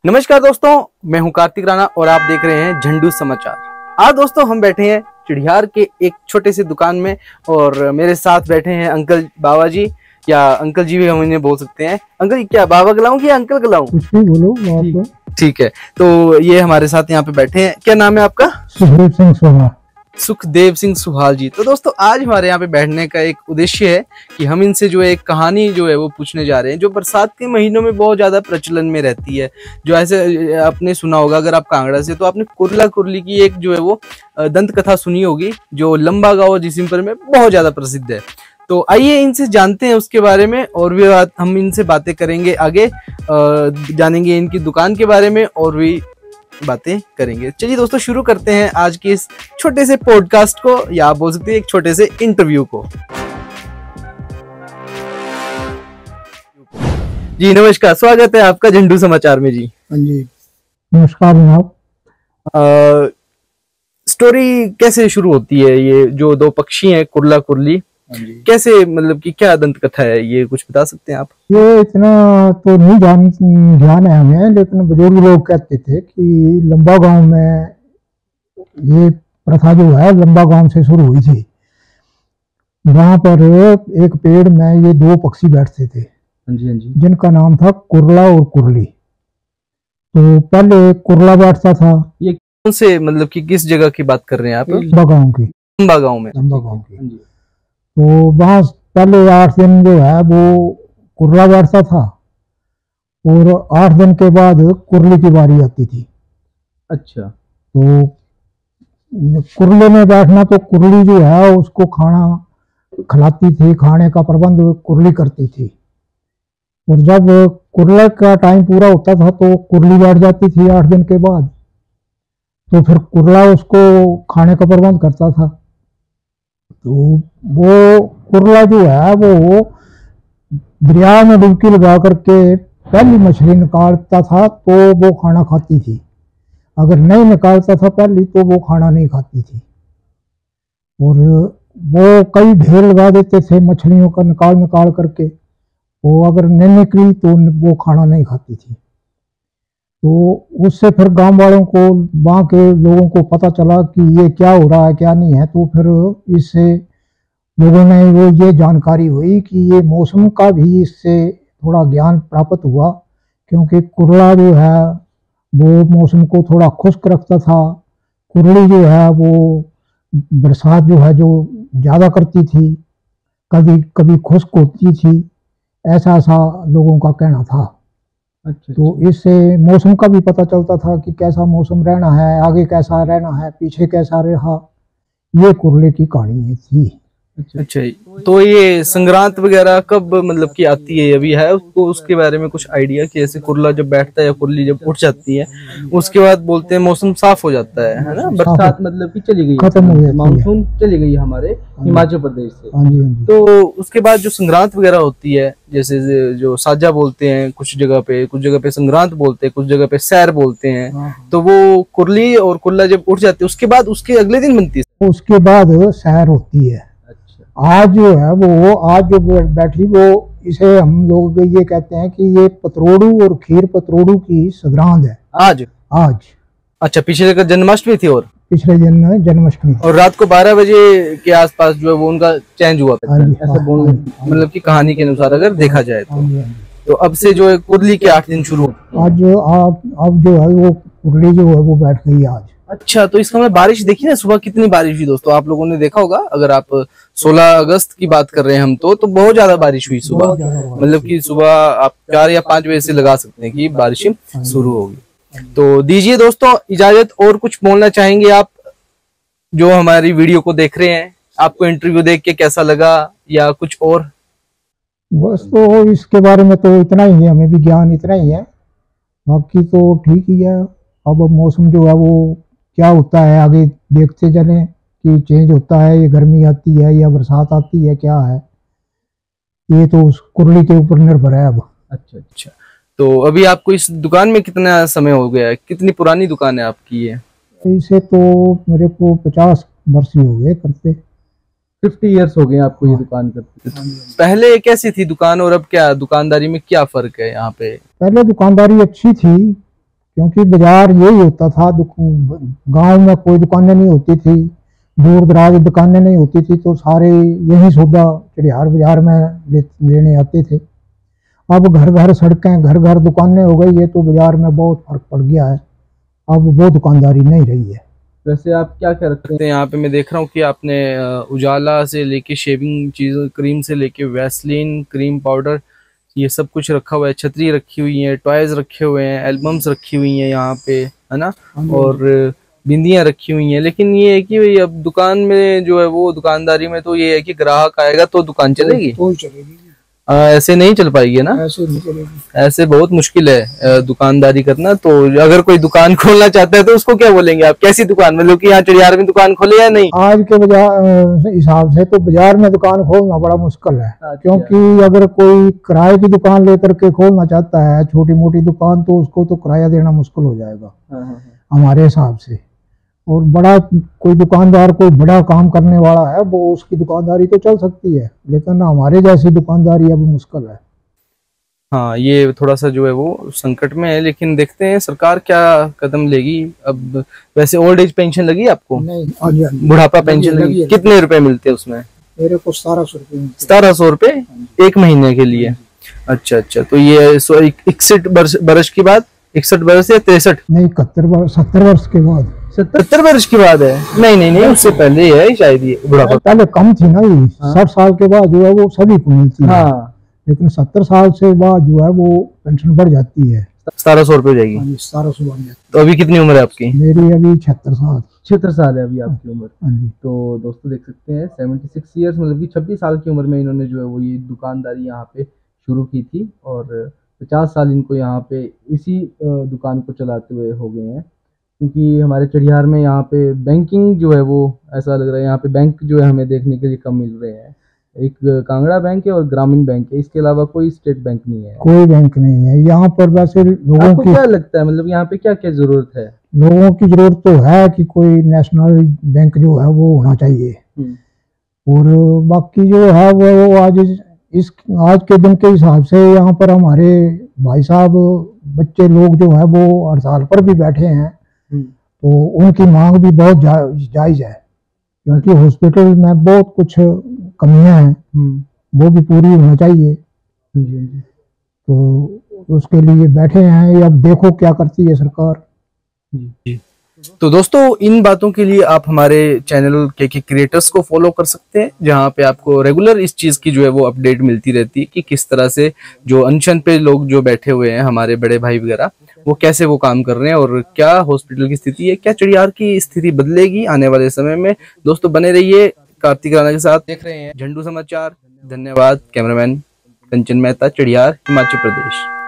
नमस्कार दोस्तों, मैं हूं कार्तिक राणा और आप देख रहे हैं झंडू समाचार। आज दोस्तों हम बैठे हैं चिड़ियार के एक छोटे से दुकान में और मेरे साथ बैठे हैं अंकल बाबा जी, या अंकल जी भी हम इन्हें बोल सकते हैं। अंकल जी क्या बाबा गलाऊं या अंकल गलाऊं? कुछ भी बोलो आप। ठीक है, तो ये हमारे साथ यहाँ पे बैठे हैं। क्या नाम है आपका? सुखदेव सिंह सुहाल। सुखदेव सिंह सुहाल जी। तो दोस्तों आज हमारे यहाँ पे बैठने का एक उद्देश्य है कि हम इनसे जो है एक कहानी जो है वो पूछने जा रहे हैं, जो बरसात के महीनों में बहुत ज्यादा प्रचलन में रहती है। जो ऐसे आपने सुना होगा, अगर आप कांगड़ा से, तो आपने कुरला कुरली की एक जो है वो दंत कथा सुनी होगी, जो लंबा गांव जिसिमपुर में बहुत ज्यादा प्रसिद्ध है। तो आइए इनसे जानते हैं उसके बारे में, और भी हम इनसे बातें करेंगे आगे, जानेंगे इनकी दुकान के बारे में और भी बातें करेंगे। चलिए दोस्तों शुरू करते हैं आज के इस छोटे से पॉडकास्ट को, या आप बोल सकते हैं एक छोटे से इंटरव्यू को। जी नमस्कार, स्वागत है आपका झंडू समाचार में। जी हाँ जी, नमस्कार जनाब। स्टोरी कैसे शुरू होती है? ये जो दो पक्षी हैं कुरला कुरली, कैसे, मतलब कि क्या दंत कथा है, ये कुछ बता सकते हैं आप? ये इतना तो नहीं ध्यान है हमें, लेकिन बुजुर्ग लोग कहते थे कि लंबा गांव में ये प्रथा जो है लंबा गांव से शुरू हुई थी। वहां पर एक पेड़ में ये दो पक्षी बैठते थे, जिनका नाम था कुरला और कुरली। तो पहले कुरला बैठता था। ये कौन से, मतलब कि किस जगह की बात कर रहे हैं आप? लंबा गांव की। लंबा गांव में? लंबा गांव की। तो वहां पहले 8 दिन जो है वो कुरला बैठता था, और 8 दिन के बाद कुरली की बारी आती थी। अच्छा। तो कुरले में बैठना, तो कुरली जो है उसको खाना खिलाती थी, खाने का प्रबंध कुरली करती थी। और जब कुरले का टाइम पूरा होता था तो कुरली बैठ जाती थी 8 दिन के बाद। तो फिर कुरला उसको खाने का प्रबंध करता था। तो वो कुरला जो है वो दरिया में डुबकी लगा करके पहली मछली निकालता था तो वो खाना खाती थी। अगर नहीं निकालता था पहली तो वो खाना नहीं खाती थी। और वो कई ढेर लगा देते थे मछलियों का निकाल निकाल करके। वो अगर नहीं निकली तो वो खाना नहीं खाती थी। तो उससे फिर गांव वालों को, वहाँ के लोगों को पता चला कि ये क्या हो रहा है क्या नहीं है। तो फिर इससे लोगों ने वो ये जानकारी हुई कि ये मौसम का भी इससे थोड़ा ज्ञान प्राप्त हुआ, क्योंकि कुरला जो है वो मौसम को थोड़ा खुश्क रखता था। कुरली जो है वो बरसात जो है जो ज़्यादा करती थी, कभी कभी खुश्क होती थी, ऐसा लोगों का कहना था। अच्छा। तो इससे मौसम का भी पता चलता था कि कैसा मौसम रहना है, आगे कैसा रहना है, पीछे कैसा रहा। ये कुरले की कहानी थी। अच्छा, तो ये संक्रांत वगैरह कब, मतलब कि आती है, अभी है उसको, उसके बारे में कुछ आइडिया कि ऐसे कुरला जब बैठता है या कुरली जब उठ जाती है उसके बाद बोलते हैं मौसम साफ हो जाता है ना? बरसात मतलब कि चली गई, खत्म हो गई, मानसून चली गई हमारे हिमाचल प्रदेश से। तो उसके बाद जो संक्रांत वगैरह होती है, जैसे जो साजा बोलते हैं कुछ जगह पे संक्रांत बोलते हैं, कुछ जगह पे सैर बोलते हैं। तो वो कुरली और कुरला जब उठ जाते हैं उसके बाद उसके अगले दिन बनती है, उसके बाद सैर होती है। आज जो है वो आज जो बैठी वो, इसे हम लोग ये कहते हैं कि ये पतरोड़ू और खीर पतरोड़ू की संक्रांत है आज। अच्छा, पिछले का जन्माष्टमी थी, और पिछले दिन जन्माष्टमी, और रात को 12 बजे के आसपास जो है वो उनका चेंज हुआ था, ऐसा बोलने, मतलब की कहानी के अनुसार अगर देखा जाए तो अब से जो है कुरली के 8 दिन शुरू आज। अब जो है वो कुरली जो है वो बैठ गई आज। अच्छा, तो इसका मतलब बारिश देखी ना, सुबह कितनी बारिश हुई दोस्तों, आप लोगों ने देखा होगा। अगर आप 16 अगस्त की बात कर रहे हैं हम, तो बहुत ज्यादा बारिश हुई सुबह, मतलब कि सुबह आप 4 या 5 बजे से लगा सकते हैं कि बारिश शुरू होगी। तो दीजिए दोस्तों इजाजत, और कुछ बोलना चाहेंगे आप जो हमारी वीडियो को देख रहे हैं? आपको इंटरव्यू देख के कैसा लगा, या कुछ और? बस तो इसके बारे में तो इतना ही है, हमें भी ज्ञान इतना ही है, बाकी तो ठीक ही है। अब मौसम जो है वो क्या होता है आगे देखते चलें कि चेंज होता है, ये गर्मी आती है या बरसात आती है, क्या है ये तो उस कुरली के ऊपर निर्भर है अब। अच्छा, तो अभी आपको इस दुकान में कितना समय हो गया है? कितनी पुरानी दुकान है आपकी ये? इसे तो मेरे को 50 वर्ष ही हो गए करते। 50 इयर्स हो गए आपको ये दुकान करते? पहले कैसी थी दुकान और अब क्या, दुकानदारी में क्या फर्क है यहाँ पे? पहले दुकानदारी अच्छी थी, क्योंकि बाजार यही होता था, गांव में कोई दुकानें नहीं होती थी, दूर दराज दुकानें नहीं होती थी, तो सारे यही सौदा चढ़ियार बाजार में लेने आते थे। अब घर घर सड़कें, घर घर दुकानें हो गई है, तो बाजार में बहुत फर्क पड़ गया है। अब वो दुकानदारी नहीं रही है। वैसे आप क्या क्या रखते हैं यहाँ पे? मैं देख रहा हूँ कि आपने उजाला से लेके शेविंग चीज़ों, क्रीम से लेके वैसलीन, क्रीम पाउडर, ये सब कुछ रखा हुआ है। छतरी रखी हुई है, टॉयज रखे हुए हैं, एल्बम्स रखी हुई हैं यहाँ पे, है ना, और बिंदियां रखी हुई हैं। लेकिन ये है कि भाई अब दुकान में जो है वो, दुकानदारी में तो ये है कि ग्राहक आएगा तो दुकान चलेगी, तो चलेगी। ऐसे नहीं चल पाएगी ना, ऐसे नहीं चलेगी, ऐसे बहुत मुश्किल है दुकानदारी करना। तो अगर कोई दुकान खोलना चाहता है तो उसको क्या बोलेंगे आप? कैसी दुकान, मतलब कि यहाँ चढ़ियार में दुकान खोले या नहीं? आज के हिसाब से तो बाजार में दुकान खोलना बड़ा मुश्किल है। क्योंकि अगर कोई किराए की दुकान लेकर के खोलना चाहता है, छोटी मोटी दुकान, तो उसको तो किराया देना मुश्किल हो जाएगा हमारे हिसाब से। और बड़ा कोई दुकानदार, कोई बड़ा काम करने वाला है, वो उसकी दुकानदारी तो चल सकती है, लेकिन हमारे जैसी दुकानदारी अब मुश्किल है। हाँ, ये थोड़ा सा जो है वो संकट में है, लेकिन देखते हैं सरकार क्या कदम लेगी। अब वैसे ओल्ड एज पेंशन लगी आपको? नहीं, बुढ़ापा पेंशन लगी। कितने रुपए मिलते हैं उसमें? मेरे को 1700 रुपये। 1700 रुपये एक महीने के लिए? अच्छा अच्छा, तो ये 61 वर्ष के बाद, 61 वर्ष या 63? नहीं, 70 वर्ष के बाद। 70 वर्ष की बात है? नहीं नहीं नहीं, उससे पहले है शायद ये बुढ़ापा। पहले कम थी ना ये। 60 साल के बाद जो है वो सभी को मिलती है। हाँ, लेकिन 70 साल से बाद जो है वो पेंशन बढ़ जाती है। 1700 रुपये हो जाएगी? 1700 बढ़ जाती। तो अभी कितनी उम्र है आपकी? मेरी अभी 76 साल। 76 साल है अभी आपकी उम्र। हाँ जी। तो दोस्तों देख सकते हैं 76 ईयर्स, मतलब कि 26 साल की उम्र में इन्होंने जो है वो ये दुकानदारी यहाँ पे शुरू की थी, और 50 साल इनको यहाँ पे इसी दुकान को चलाते हुए हो गए हैं। क्योंकि हमारे चढ़ियार में यहाँ पे बैंकिंग जो है वो, ऐसा लग रहा है यहाँ पे बैंक जो है हमें देखने के लिए कम मिल रहे हैं। एक कांगड़ा बैंक है और ग्रामीण बैंक है, इसके अलावा कोई स्टेट बैंक नहीं है। कोई बैंक नहीं है यहाँ पर। वैसे लोगों की क्या लगता है, मतलब यहाँ पे क्या क्या जरूरत है? लोगों की जरूरत तो है कि कोई नेशनल बैंक जो है वो होना चाहिए। और बाकी जो है वो आज के दिन के हिसाब से यहाँ पर हमारे भाई साहब, बच्चे लोग जो है वो हड़ताल पर भी बैठे हैं, तो उनकी मांग भी बहुत जायज है। क्योंकि हॉस्पिटल में बहुत कुछ कमियां हैं, वो भी पूरी होना चाहिए। तो उसके लिए बैठे हैं, अब देखो क्या करती है सरकार। तो दोस्तों, इन बातों के लिए आप हमारे चैनल के क्रिएटर्स को फॉलो कर सकते हैं, जहां पे आपको रेगुलर इस चीज की जो है वो अपडेट मिलती रहती है कि किस तरह से जो अनशन पे लोग जो बैठे हुए हैं, हमारे बड़े भाई वगैरह, वो कैसे वो काम कर रहे हैं, और क्या हॉस्पिटल की स्थिति है, क्या चढ़ियार की स्थिति बदलेगी आने वाले समय में। दोस्तों बने रहिए कार्तिक राणा के साथ। देख रहे हैं झंडू समाचार। धन्यवाद। कैमरामैन कंचन मेहता, चढ़ियार, हिमाचल प्रदेश।